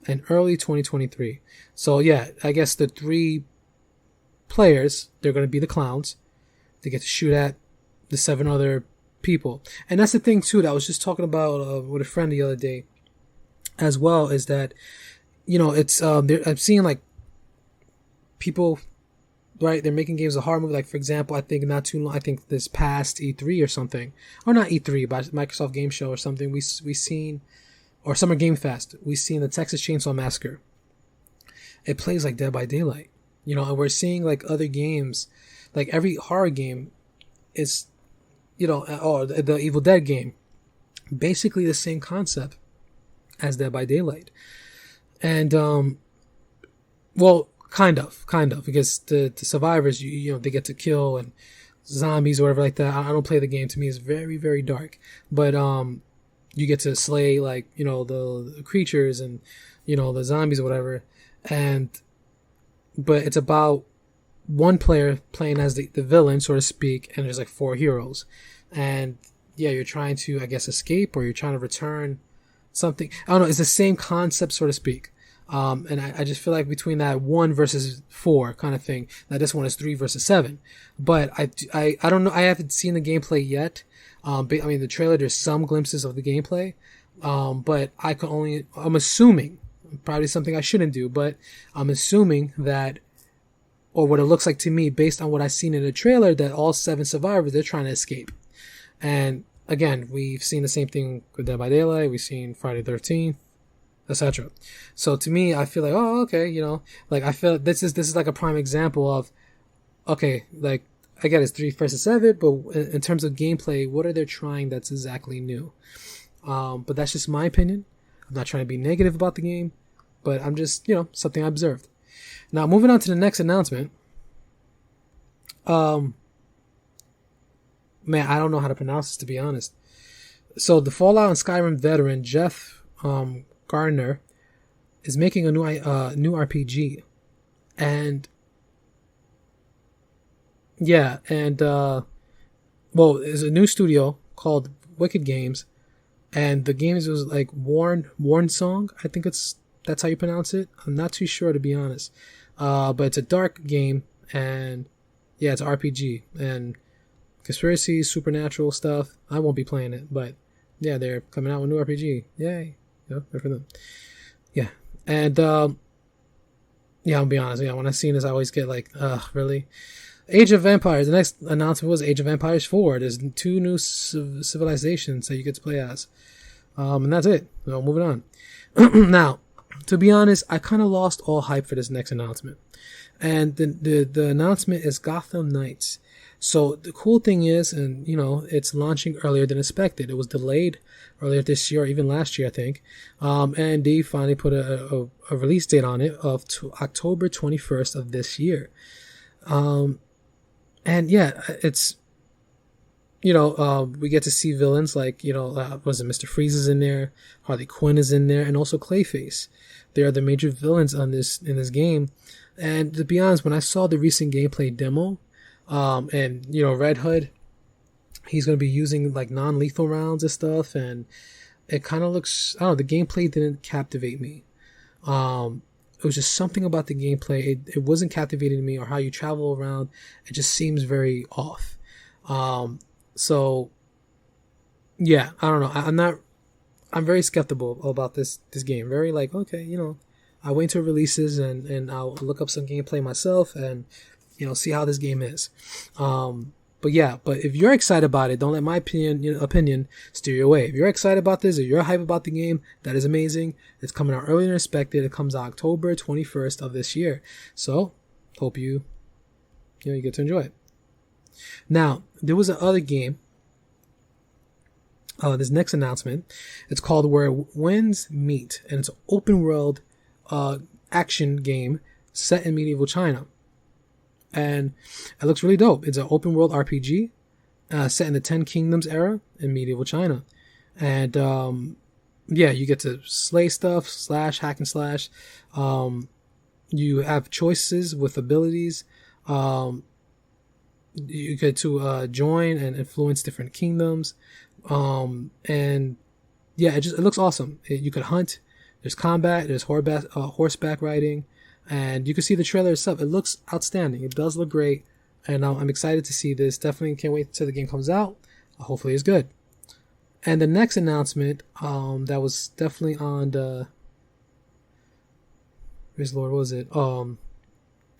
in early 2023. So yeah, I guess the 3 players, they're going to be the clowns. They get to shoot at the 7 other people. And that's the thing too that I was just talking about with a friend the other day as well, is that, it's I'm seeing like people, right, they're making games a horror movie. Like, for example, I think not too long, I think this past E3 or something, or not E3, but Microsoft Game Show or something, we seen, or Summer Game Fest, we seen the Texas Chainsaw Massacre. It plays like Dead by Daylight, and we're seeing like other games, like every horror game is, or the Evil Dead game, basically the same concept as Dead by Daylight. And, kind of, because the survivors, they get to kill and zombies or whatever like that. I don't play the game. To me, it's very, very dark. But, you get to slay, like, the creatures and, the zombies or whatever. But it's about one player playing as the villain, so to speak, and there's like 4 heroes. And yeah, you're trying to, I guess, escape, or you're trying to return something. I don't know. It's the same concept, so to speak. And I just feel like between that 1 versus 4 kind of thing, that this one is 3 versus 7. But I don't know. I haven't seen the gameplay yet. The trailer, there's some glimpses of the gameplay. But I'm assuming, probably something I shouldn't do, but I'm assuming that, or what it looks like to me based on what I've seen in the trailer, that all 7 survivors, they're trying to escape. And again, we've seen the same thing with Dead by Daylight. We've seen Friday the 13th, etc. So to me, I feel like, oh, okay, like I feel this is like a prime example of, okay, like I get it's 3 versus 7, but in terms of gameplay, what are they trying that's exactly new? But that's just my opinion. I'm not trying to be negative about the game, but I'm just, something I observed. Now, moving on to the next announcement. Man, I don't know how to pronounce this, to be honest. So the Fallout and Skyrim veteran Jeff Gardner is making a new RPG, and there's a new studio called Wicked Games, and the games was like Warn Song. I think that's how you pronounce it. I'm not too sure, to be honest. But it's a dark game, and yeah, it's an RPG and conspiracy, supernatural stuff. I won't be playing it, but yeah, they're coming out with a new RPG. Yay. Good for them. Yeah. And, I'll be honest. Yeah, when I seen this, I always get like, really? Age of Empires. The next announcement was Age of Empires 4. There's 2 new civilizations that you get to play as. And that's it. So moving on. Now, to be honest, I kind of lost all hype for this next announcement. And the announcement is Gotham Knights. So the cool thing is, and it's launching earlier than expected. It was delayed earlier this year, or even last year, I think. And they finally put a release date on it of October 21st of this year. And yeah, it's, we get to see villains like, was it Mr. Freeze is in there, Harley Quinn is in there, and also Clayface. They are the major villains in this game. And to be honest, when I saw the recent gameplay demo, and Red Hood, he's going to be using like non-lethal rounds and stuff, and it kind of looks, I don't know, the gameplay didn't captivate me. It was just something about the gameplay. It wasn't captivating me, or how you travel around. It just seems very off. So yeah, I don't know. I'm very skeptical about this game. Very like, okay, I'll wait till it releases and I'll look up some gameplay myself and, see how this game is. But if you're excited about it, don't let my opinion steer you away. If you're excited about this, if you're hype about the game, that is amazing. It's coming out earlier than expected. It comes out October 21st of this year. So hope you get to enjoy it. Now, there was another game. This next announcement, it's called Where Winds Meet, and it's an open world action game set in medieval China. And it looks really dope. It's an open world RPG set in the 10 Kingdoms era in medieval China. And yeah, you get to slay stuff, slash, hack and slash. You have choices with abilities. You get to join and influence different kingdoms. And yeah, it looks awesome. You could hunt. There's combat. There's horseback riding. And you can see the trailer itself. It looks outstanding. It does look great. And I'm excited to see this. Definitely can't wait till the game comes out. Hopefully it's good. And the next announcement, that was definitely on the, praise the Lord, what was it? And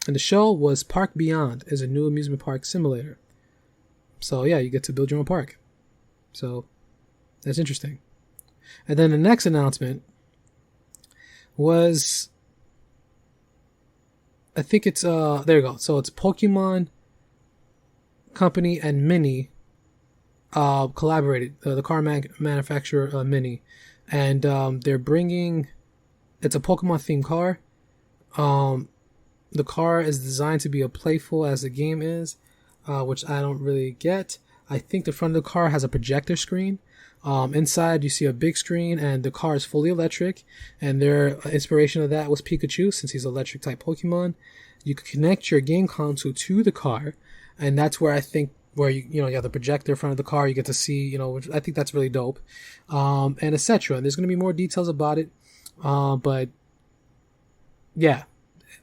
the show was Park Beyond, is a new amusement park simulator. So yeah, you get to build your own park. So that's interesting. And then the next announcement was, I think it's, there you go. So it's Pokemon Company and Mini collaborated, the car manufacturer Mini, and they're bringing, it's a Pokemon themed car. The car is designed to be as playful as the game is, which I don't really get. I think the front of the car has a projector screen. Inside you see a big screen, and the car is fully electric, and their inspiration of that was Pikachu, since he's an electric type Pokemon. You can connect your game console to the car, and that's where I think where you have the projector in front of the car, you get to see, which I think that's really dope, and etc. And there's going to be more details about it, but yeah,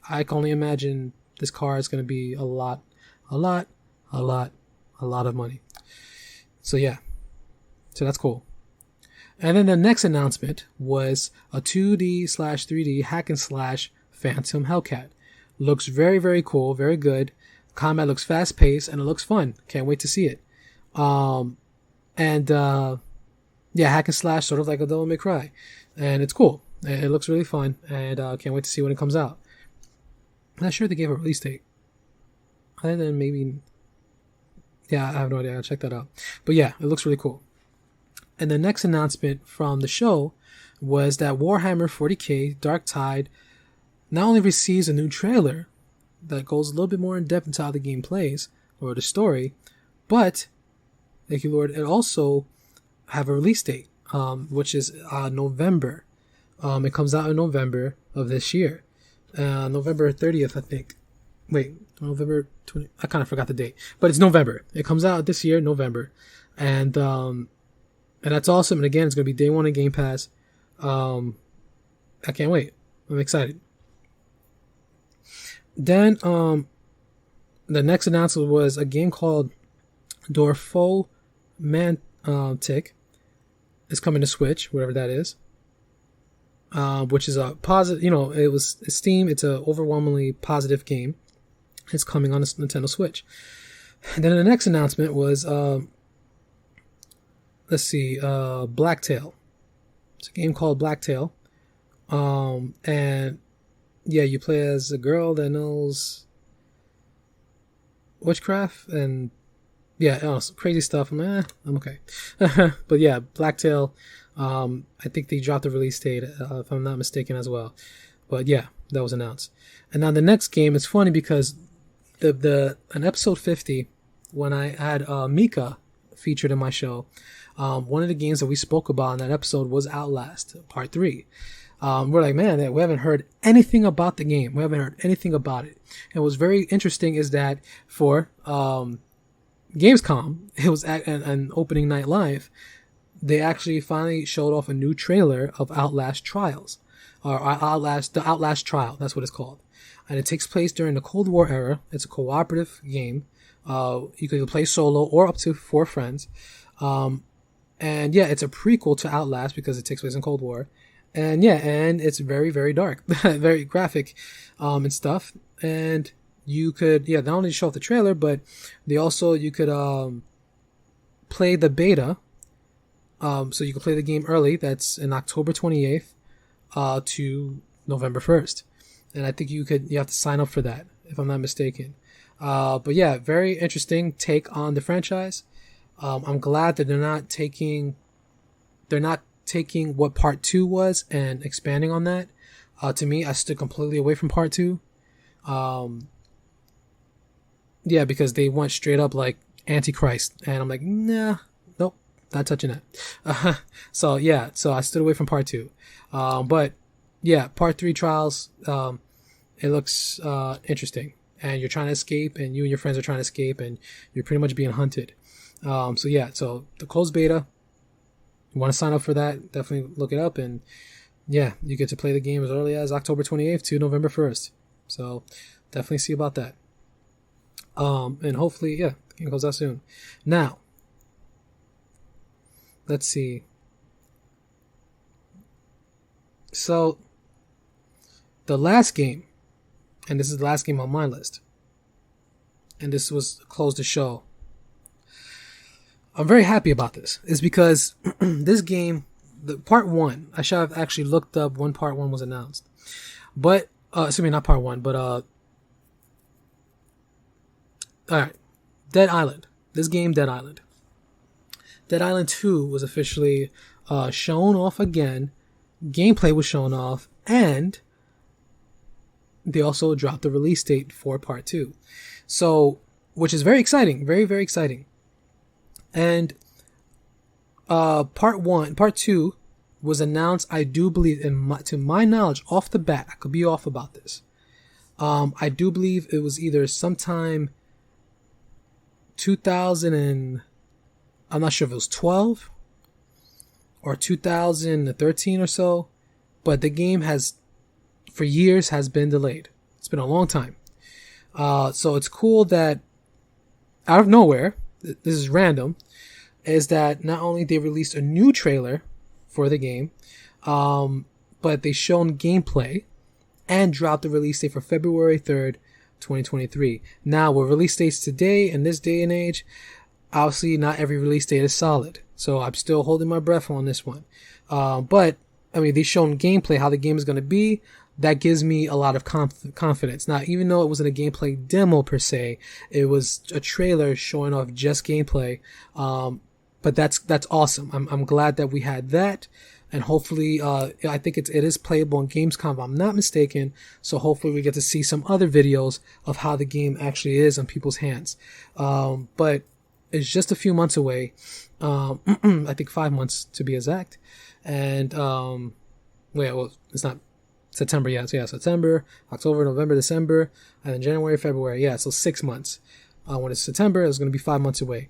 I can only imagine this car is going to be a lot of money. So yeah, so that's cool. And then the next announcement was a 2D/3D hack and slash Phantom Hellcat. Looks very, very cool, very good. Combat looks fast paced and it looks fun. Can't wait to see it. Yeah, hack and slash, sort of like a Devil May Cry, and it's cool. It looks really fun, and can't wait to see when it comes out. I'm not sure they gave a release date. Other than maybe, yeah, I have no idea. I'll check that out. But yeah, it looks really cool. And the next announcement from the show was that Warhammer 40k Dark Tide not only receives a new trailer that goes a little bit more in depth into how the game plays or the story, but, thank you Lord, it also have a release date, which is November. It comes out in November of this year. November 30th, I think. Wait, November 20, I kind of forgot the date, but it's November. It comes out this year, November. And that's awesome. And again, it's going to be day one in Game Pass. I can't wait. I'm excited. Then, the next announcement was a game called Dorfo Mantic. It's coming to Switch, whatever that is. Which is a positive, it was Steam. It's a overwhelmingly positive game. It's coming on the Nintendo Switch. And then the next announcement was, Blacktail. It's a game called Blacktail. And yeah, you play as a girl that knows witchcraft and yeah, some crazy stuff. I'm okay. But yeah, Blacktail. I think they dropped the release date, if I'm not mistaken, as well. But yeah, that was announced. And now the next game is funny because in episode 50, when I had Mika featured in my show, one of the games that we spoke about in that episode was Outlast Part 3. We're like, man, we haven't heard anything about the game. We haven't heard anything about it. And what's very interesting is that for Gamescom, it was at an opening night live. They actually finally showed off a new trailer of Outlast Trials, or the Outlast Trial. That's what it's called, and it takes place during the Cold War era. It's a cooperative game. You can play solo or up to 4 friends, and yeah, it's a prequel to Outlast because it takes place in Cold War, and yeah, and it's very, very dark, very graphic, and stuff. And you could, not only show off the trailer, but you could play the beta. So you can play the game early. That's in October 28th to November 1st. And I think you have to sign up for that, if I'm not mistaken. But yeah, very interesting take on the franchise. I'm glad that they're not taking what part 2 was and expanding on that. To me, I stood completely away from part 2. Yeah, because they went straight up like Antichrist, and I'm like, nah, nope, not touching that. So yeah, so I stood away from part 2. But yeah, part 3 Trials, it looks interesting, and you're trying to escape, and you and your friends are trying to escape, and you're pretty much being hunted. So yeah, so the closed beta, you want to sign up for that, definitely look it up, and yeah, you get to play the game as early as October 28th to November 1st. So definitely see about that. And hopefully, yeah, the game goes out soon. Now, let's see. So, the last game, and this is the last game on my list, and this was close to show. I'm very happy about this. Is because this game, the part 1, I should have actually looked up when part 1 was announced. But, excuse me, not part 1, but, alright, Dead Island. This game, Dead Island. Dead Island 2 was officially shown off again. Gameplay was shown off. And they also dropped the release date for part 2. So, which is very exciting. Very, very exciting. And part 2 was announced, I do believe, to my knowledge, off the bat. I could be off about this. I do believe it was either sometime 2000 and I'm not sure if it was 12 or 2013 or so, but the game has for years has been delayed. It's been a long time. So it's cool that out of nowhere, this is random, is that not only they released a new trailer for the game, but they shown gameplay and dropped the release date for February 3rd, 2023. Now, with release dates today, in this day and age, obviously not every release date is solid. So I'm still holding my breath on this one. But, I mean, they've shown gameplay, how the game is going to be. That gives me a lot of confidence. Now, even though it wasn't a gameplay demo per se, it was a trailer showing off just gameplay. But that's awesome. I'm glad that we had that. And hopefully, I think it is playable on Gamescom, if I'm not mistaken. So hopefully we get to see some other videos of how the game actually is on people's hands. But it's just a few months away. I think 5 months to be exact. And, it's not September yet. So yeah, September, October, November, December, and then January, February. Yeah, so 6 months. When it's September, it's going to be 5 months away.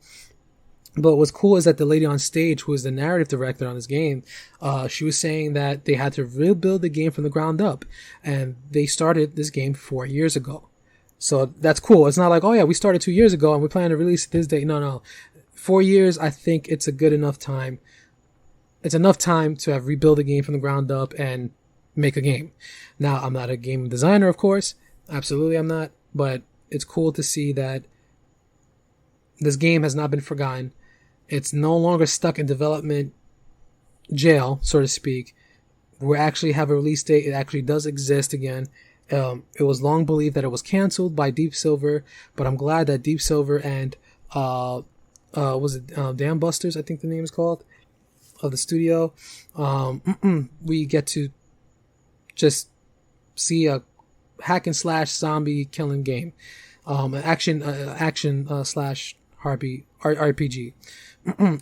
But what's cool is that the lady on stage, who is the narrative director on this game, she was saying that they had to rebuild the game from the ground up. And they started this game 4 years ago. So that's cool. It's not like, oh yeah, we started 2 years ago and we plan to release it this day. No. 4 years, I think it's a good enough time. It's enough time to have rebuilt the game from the ground up and make a game. Now, I'm not a game designer, of course. Absolutely I'm not. But it's cool to see that this game has not been forgotten. It's no longer stuck in development jail, so to speak. We actually have a release date. It actually does exist again. It was long believed that it was canceled by Deep Silver, but I'm glad that Deep Silver and Dam Busters, I think the name is called, of the studio. We get to just see a hack and slash zombie killing game, an action slash RPG.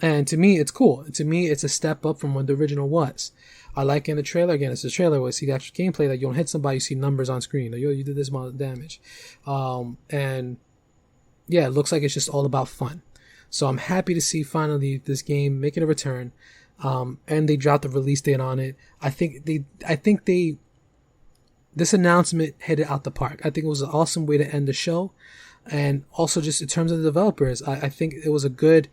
And to me, it's cool. To me, it's a step up from what the original was. I like in the trailer, again, it's a trailer where you see the actual gameplay, that you don't hit somebody, you see numbers on screen. Like, yo, you did this amount of damage. And yeah, it looks like it's just all about fun. So I'm happy to see finally this game making a return. And they dropped the release date on it. I think this announcement hit it out the park. I think it was an awesome way to end the show. And also just in terms of the developers, I think it was the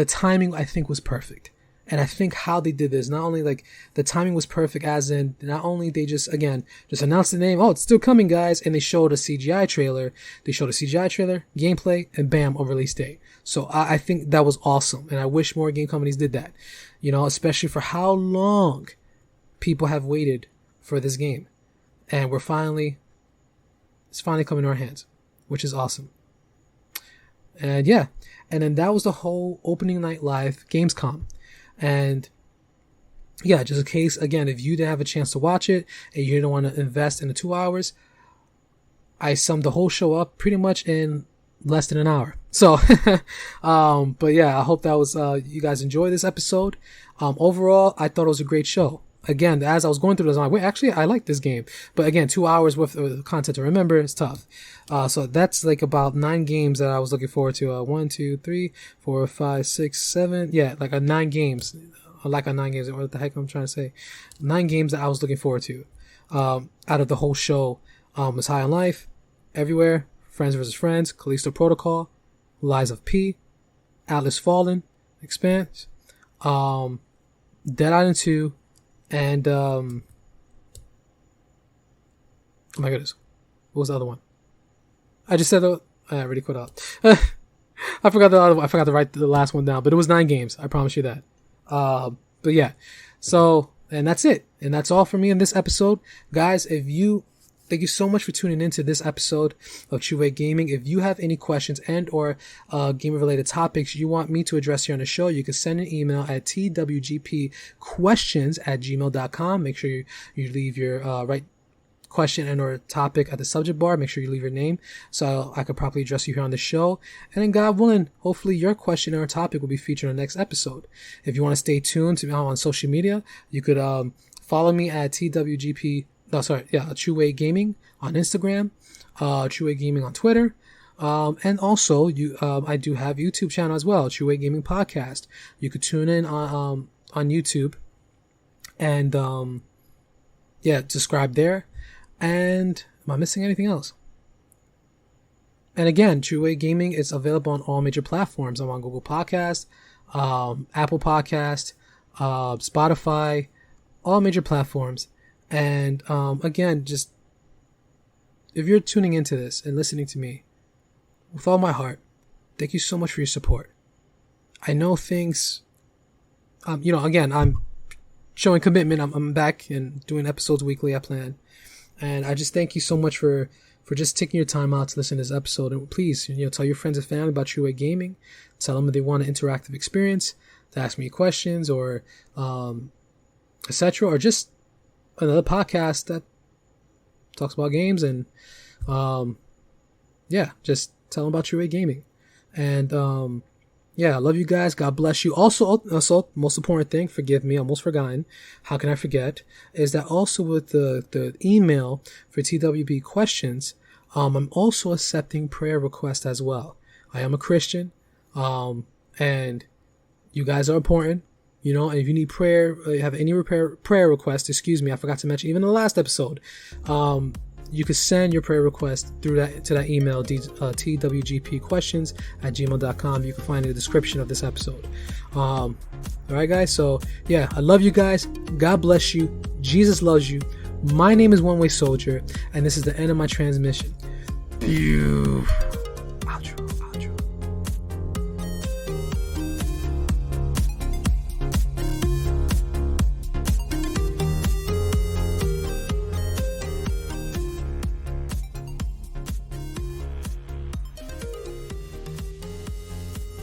timing I think was perfect. And I think how they did this, not only like the timing was perfect, as in not only they just announced the name, oh, it's still coming, guys, and they showed a CGI trailer. They showed a CGI trailer, gameplay, and bam, a release date. So I think that was awesome, and I wish more game companies did that. You know, especially for how long people have waited for this game, and it's finally coming to our hands, which is awesome. And yeah, and then that was the whole opening night live Gamescom. And yeah, just in case, again, if you didn't have a chance to watch it and you didn't want to invest in the 2 hours, I summed the whole show up pretty much in less than an hour. So, but yeah, I hope that was, you guys enjoy this episode. Overall, I thought it was a great show. Again, as I was going through this, I'm like, wait, actually, I like this game. But again, 2 hours worth of content to remember is tough. So that's like about 9 games that I was looking forward to. 1, 2, 3, 4, 5, 6, 7. Yeah, like 9 games. Like 9 games. What the heck I'm trying to say? 9 games that I was looking forward to. Out of the whole show, was High on Life, Everywhere, Friends vs. Friends, Kalisto Protocol, Lies of P, Atlas Fallen, Expanse, Dead Island 2, and oh my goodness, what was the other one? I just said I already quit out. I forgot the other one. I forgot to write the last one down, but it was 9 games. I promise you that. But yeah, so, and that's it. And that's all for me in this episode. Guys, thank you so much for tuning into this episode of True Way Gaming. If you have any questions and or gamer related topics you want me to address here on the show, you can send an email at twgpquestions@gmail.com. Make sure you leave your right question and or topic at the subject bar. Make sure you leave your name so I could properly address you here on the show. And then God willing, hopefully your question or topic will be featured on the next episode. If you want to stay tuned to me on social media, you could follow me at True Way Gaming on Instagram, True Way Gaming on Twitter, and also I do have YouTube channel as well, True Way Gaming Podcast. You could tune in on YouTube and subscribe there. And am I missing anything else? And again, True Way Gaming is available on all major platforms. I'm on Google Podcast, Apple Podcast, Spotify, all major platforms. And again, just if you're tuning into this and listening to me with all my heart, thank you so much for your support. I know things, again, I'm showing commitment. I'm back and doing episodes weekly, I plan. And I just thank you so much for just taking your time out to listen to this episode. And please, tell your friends and family about True Way Gaming. Tell them if they want an interactive experience, to ask me questions or etc. Or just another podcast that talks about games and just tell them about True Way Gaming. And I love you guys. God bless you. Also, most important thing, forgive me, almost forgotten. How can I forget? Is that also with the email for TWB questions, I'm also accepting prayer requests as well. I am a Christian, and you guys are important. And if you need prayer, have any prayer requests, I forgot to mention even in the last episode, you can send your prayer request to that email, twgpquestions@gmail.com. You can find in the description of this episode. All right, guys. So yeah, I love you guys. God bless you. Jesus loves you. My name is One Way Soldier, and this is the end of my transmission. Pew.